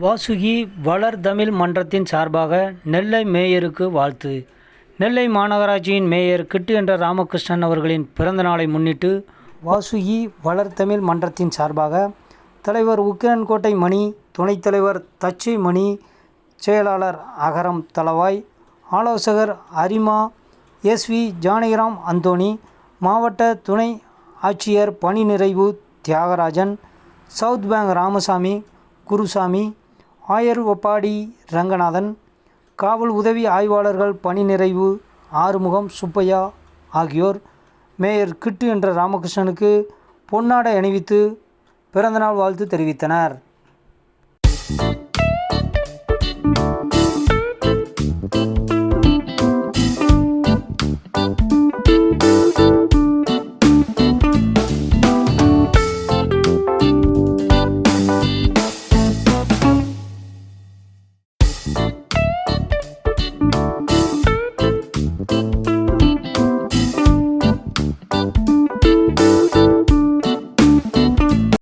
வாசுகி வளர் தமிழ் மன்றத்தின் சார்பாக நெல்லை மேயருக்கு வாழ்த்து. நெல்லை மாநகராட்சியின் மேயர் கிட்டு என்ற ராமகிருஷ்ணன் அவர்களின் பிறந்த நாளை முன்னிட்டு வாசுகி வளர் தமிழ் மன்றத்தின் சார்பாக தலைவர் உக்கிரன்கோட்டை மணி, துணைத் தலைவர் தச்சை மணி, செயலாளர் அகரம் தளவாய், ஆலோசகர் அரிமா, எஸ்வி ஜானகிராம் அந்தோணி, மாவட்ட துணை ஆட்சியர் பணி நிறைவு தியாகராஜன், சவுத் பேங்க் ராமசாமி, குருசாமி, ஆயர் ஒப்பாடி ரங்கநாதன், காவல் உதவி ஆய்வாளர்கள் பணி நிறைவு ஆறுமுகம், சுப்பையா ஆகியோர் மேயர் கிட்டு என்ற ராமகிருஷ்ணனுக்கு பொன்னாடை அணிவித்து பிறந்தநாள் வாழ்த்து தெரிவித்தனர்.